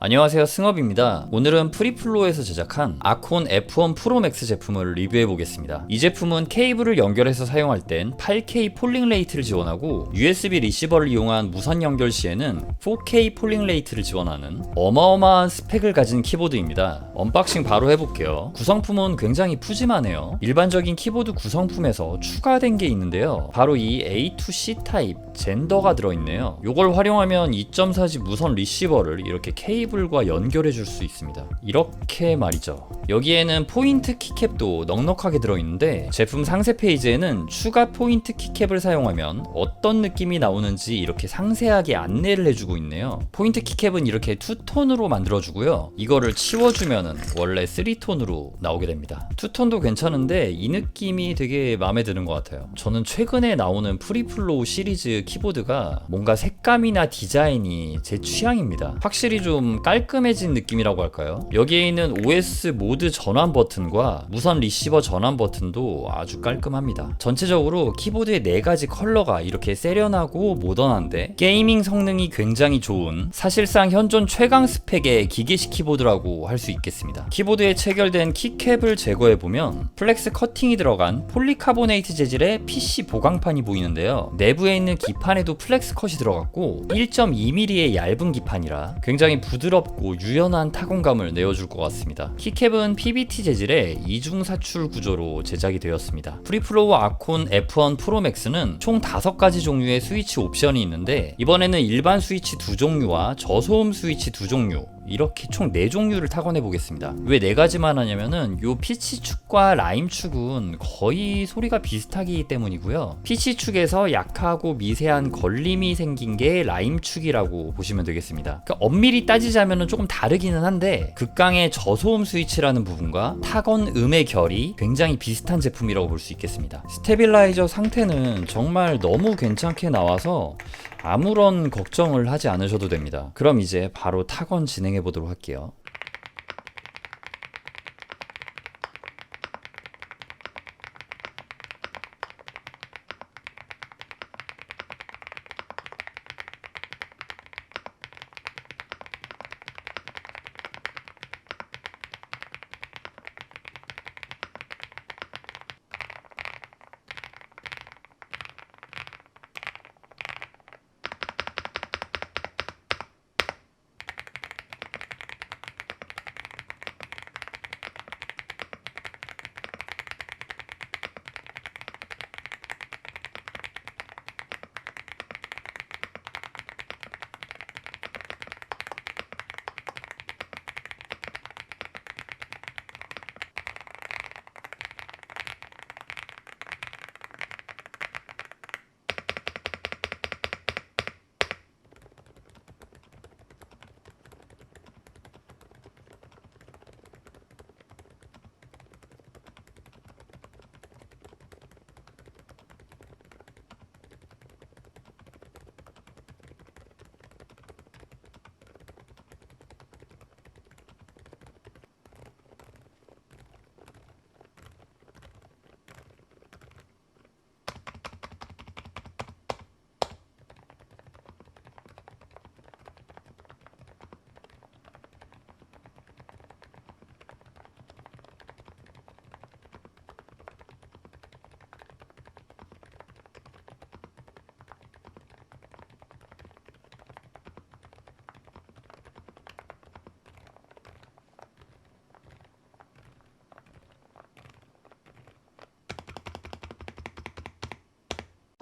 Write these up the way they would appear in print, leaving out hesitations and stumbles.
안녕하세요, 승업입니다. 오늘은 프리플로에서 제작한 아콘 F1 프로 맥스 제품을 리뷰해 보겠습니다. 이 제품은 케이블을 연결해서 사용할 땐 8K 폴링 레이트를 지원하고 USB 리시버를 이용한 무선 연결 시에는 4K 폴링 레이트를 지원하는 어마어마한 스펙을 가진 키보드입니다. 언박싱 바로 해볼게요. 구성품은 굉장히 푸짐하네요. 일반적인 키보드 구성품에서 추가된 게 있는데요, 바로 이 A2C 타입 젠더가 들어있네요. 이걸 활용하면 2.4G 무선 리시버를 이렇게 케이블과 연결해 줄 수 있습니다. 이렇게 말이죠. 여기에는 포인트 키캡도 넉넉하게 들어있는데, 제품 상세 페이지에는 추가 포인트 키캡을 사용하면 어떤 느낌이 나오는지 이렇게 상세하게 안내를 해주고 있네요. 포인트 키캡은 이렇게 투톤으로 만들어주고요, 이거를 치워주면은 원래 3톤으로 나오게 됩니다. 투톤도 괜찮은데 이 느낌이 되게 마음에 드는 것 같아요. 저는 최근에 나오는 프리플로우 시리즈 키보드가 뭔가 색감이나 디자인이 제 취향입니다. 확실히 좀 깔끔해진 느낌이라고 할까요? 여기에 있는 OS 모드 전환 버튼과 무선 리시버 전환 버튼도 아주 깔끔합니다. 전체적으로 키보드의 4가지 컬러가 이렇게 세련하고 모던한데 게이밍 성능이 굉장히 좋은, 사실상 현존 최강 스펙의 기계식 키보드라고 할 수 있겠습니다. 키보드에 체결된 키캡을 제거해보면 플렉스 커팅이 들어간 폴리카보네이트 재질의 PC 보강판이 보이는데요, 내부에 있는 기판에도 플렉스 컷이 들어갔고 1.2mm의 얇은 기판이라 굉장히 부드럽고 유연한 타건감을 내어줄 것 같습니다. 키캡은 PBT 재질의 이중 사출 구조로 제작이 되었습니다. 프리플로우 아콘 F1 프로 맥스는 총 5가지 종류의 스위치 옵션이 있는데, 이번에는 일반 스위치 2종류와 저소음 스위치 2종류, 이렇게 총 4종류를 타건해 보겠습니다. 왜 4가지만 하냐면은 요 PC축과 라임축은 거의 소리가 비슷하기 때문이고요, PC축에서 약하고 미세한 걸림이 생긴 게 라임축이라고 보시면 되겠습니다. 그러니까 엄밀히 따지자면은 조금 다르기는 한데, 극강의 저소음 스위치라는 부분과 타건 음의 결이 굉장히 비슷한 제품이라고 볼 수 있겠습니다. 스테빌라이저 상태는 정말 너무 괜찮게 나와서 아무런 걱정을 하지 않으셔도 됩니다. 그럼 이제 바로 타건 진행해 보도록 할게요.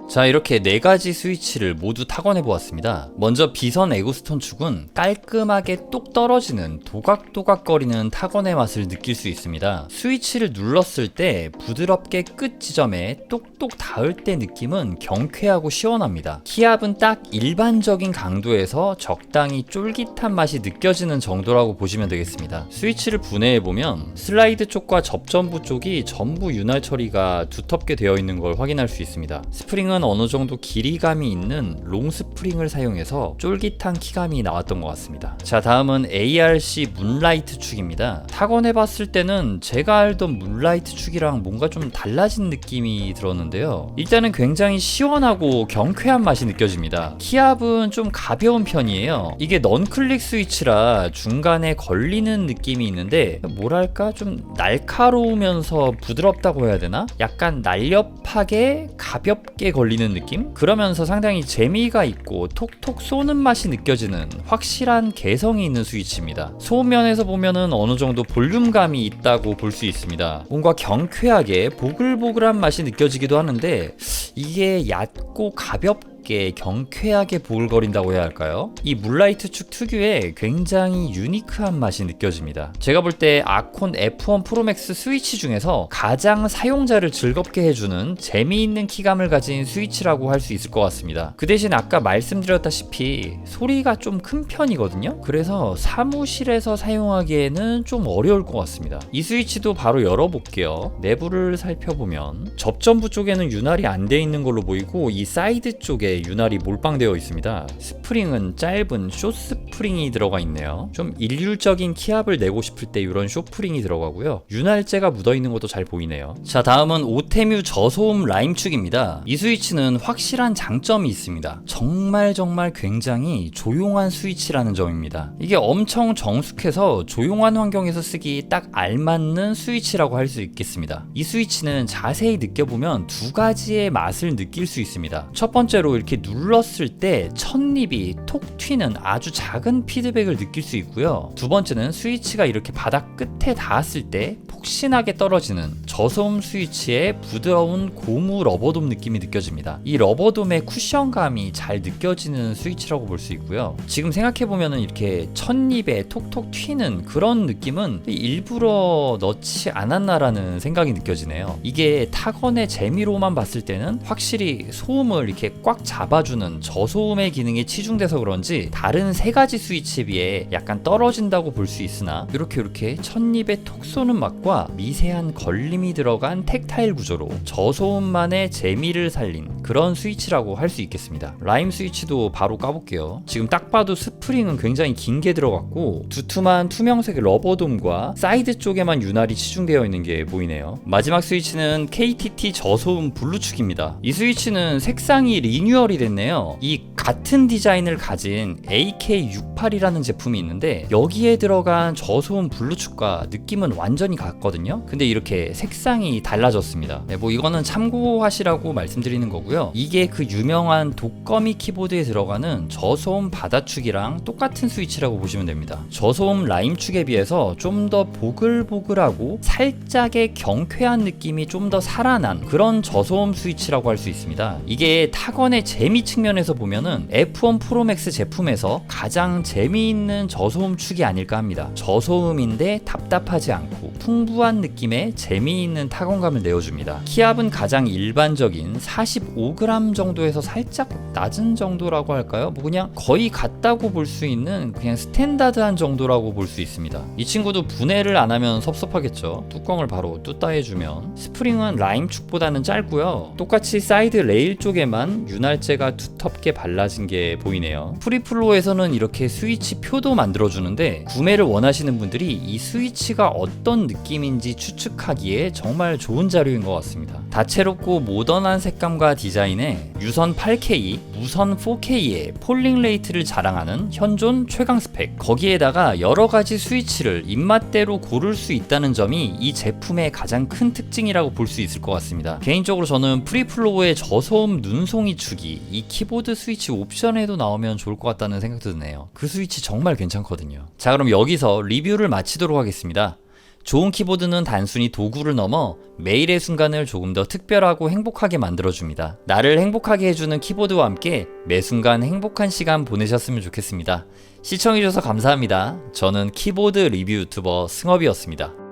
자, 이렇게 4가지 스위치를 모두 타건해 보았습니다. 먼저 비선 에고스톤 축은 깔끔하게 똑 떨어지는 도각도각거리는 타건의 맛을 느낄 수 있습니다. 스위치를 눌렀을 때 부드럽게 끝 지점에 똑똑 닿을 때 느낌은 경쾌하고 시원합니다. 키압은 딱 일반적인 강도에서 적당히 쫄깃한 맛이 느껴지는 정도라고 보시면 되겠습니다. 스위치를 분해해보면 슬라이드 쪽과 접전부 쪽이 전부 윤활 처리가 두텁게 되어 있는 걸 확인할 수 있습니다. 스프링은 어느 정도 길이감이 있는 롱 스프링을 사용해서 쫄깃한 키감이 나왔던 것 같습니다. 자, 다음은 ARC 문라이트 축입니다. 타건해봤을 때는 제가 알던 문라이트 축이랑 뭔가 좀 달라진 느낌이 들었는데요. 일단은 굉장히 시원하고 경쾌한 맛이 느껴집니다. 키압은 좀 가벼운 편이에요. 이게 넌클릭 스위치라 중간에 걸리는 느낌이 있는데 뭐랄까 좀 날카로우면서 부드럽다고 해야 되나? 약간 날렵하게 가볍게 걸리는 느낌? 그러면서 상당히 재미가 있고 톡톡 쏘는 맛이 느껴지는 확실한 개성이 있는 스위치입니다. 소음면에서 보면은 어느 정도 볼륨감이 있다고 볼 수 있습니다. 뭔가 경쾌하게 보글보글한 맛이 느껴지기도 하는데 이게 얕고 가볍게 경쾌하게 보글거린다고 해야 할까요? 이 문라이트 축 특유의 굉장히 유니크한 맛이 느껴집니다. 제가 볼 때 아콘 F1 프로맥스 스위치 중에서 가장 사용자를 즐겁게 해주는 재미있는 키감을 가진 스위치라고 할 수 있을 것 같습니다. 그 대신 아까 말씀드렸다시피 소리가 좀 큰 편이거든요. 그래서 사무실에서 사용하기에는 좀 어려울 것 같습니다. 이 스위치도 바로 열어볼게요. 내부를 살펴보면 접전부 쪽에는 윤활이 안 돼 있는 걸로 보이고 이 사이드 쪽에 윤활이 몰빵되어 있습니다. 스프링은 짧은 숏 스프링이 들어가 있네요. 좀 일률적인 키압을 내고 싶을 때 이런 숏프링이 들어가고요. 윤활제가 묻어있는 것도 잘 보이네요. 자, 다음은 오테뮤 저소음 라임축입니다. 이 스위치는 확실한 장점이 있습니다. 정말 굉장히 조용한 스위치라는 점입니다. 이게 엄청 정숙해서 조용한 환경에서 쓰기 딱 알맞는 스위치라고 할 수 있겠습니다. 이 스위치는 자세히 느껴보면 두 가지의 맛을 느낄 수 있습니다. 첫 번째로 이렇게 눌렀을 때 첫입이 톡 튀는 아주 작은 피드백을 느낄 수 있고요. 두 번째는 스위치가 이렇게 바닥 끝에 닿았을 때 폭신하게 떨어지는 저소음 스위치의 부드러운 고무 러버돔 느낌이 느껴집니다. 이 러버돔의 쿠션감이 잘 느껴지는 스위치라고 볼 수 있고요. 지금 생각해보면 이렇게 첫입에 톡톡 튀는 그런 느낌은 일부러 넣지 않았나라는 생각이 느껴지네요. 이게 타건의 재미로만 봤을 때는 확실히 소음을 이렇게 꽉 잡아주는 저소음의 기능에 치중돼서 그런지 다른 세 가지 스위치에 비해 약간 떨어진다고 볼 수 있으나 이렇게 첫입에 톡 쏘는 맛과 미세한 걸림이 들어간 텍타일 구조로 저소음만의 재미를 살린 그런 스위치라고 할 수 있겠습니다. 라임 스위치도 바로 까볼게요. 지금 딱 봐도 스프링은 굉장히 긴 게 들어갔고 두툼한 투명색 러버돔과 사이드 쪽에만 윤활이 치중되어 있는 게 보이네요. 마지막 스위치는 KTT 저소음 블루축입니다. 이 스위치는 색상이 리뉴얼이 됐네요. 이 같은 디자인을 가진 AK68이라는 제품이 있는데 여기에 들어간 저소음 블루축과 느낌은 완전히 같거든요. 근데 이렇게 색상이 달라졌습니다. 네, 뭐 이거는 참고하시라고 말씀드리는 거고요. 이게 그 유명한 독거미 키보드에 들어가는 저소음 바다축이랑 똑같은 스위치라고 보시면 됩니다. 저소음 라임축에 비해서 좀 더 보글보글하고 살짝의 경쾌한 느낌이 좀 더 살아난 그런 저소음 스위치라고 할 수 있습니다. 이게 타건의 재미 측면에서 보면은 F1 프로맥스 제품에서 가장 재미있는 저소음 축이 아닐까 합니다. 저소음인데 답답하지 않고 풍부한 느낌의 재미있는 타건감을 내어줍니다. 키압은 가장 일반적인 45g 정도에서 살짝 낮은 정도라고 할까요? 뭐 그냥 거의 같다고 볼 수 있는 그냥 스탠다드한 정도라고 볼 수 있습니다. 이 친구도 분해를 안 하면 섭섭하겠죠. 뚜껑을 바로 뚜따 해주면 스프링은 라임축보다는 짧고요. 똑같이 사이드 레일 쪽에만 윤활제가 두텁게 발라진 게 보이네요. 프리플로에서는 이렇게 스위치 표도 만들어주는데 구매를 원하시는 분들이 이 스위치가 어떤 느낌인지 추측하기에 정말 좋은 자료인 것 같습니다. 다채롭고 모던한 색감과 디자인에 유선 8K, 무선 4K의 폴링 레이트를 자랑하는 현존 최강 스펙, 거기에다가 여러가지 스위치를 입맛대로 고를 수 있다는 점이 이 제품의 가장 큰 특징이라고 볼 수 있을 것 같습니다. 개인적으로 저는 프리플로우의 저소음 눈송이 축이 이 키보드 스위치 옵션에도 나오면 좋을 것 같다는 생각도 드네요. 그 스위치 정말 괜찮거든요. 자, 그럼 여기서 리뷰를 마치도록 하겠습니다. 좋은 키보드는 단순히 도구를 넘어 매일의 순간을 조금 더 특별하고 행복하게 만들어줍니다. 나를 행복하게 해주는 키보드와 함께 매 순간 행복한 시간 보내셨으면 좋겠습니다. 시청해주셔서 감사합니다. 저는 키보드 리뷰 유튜버 승업이었습니다.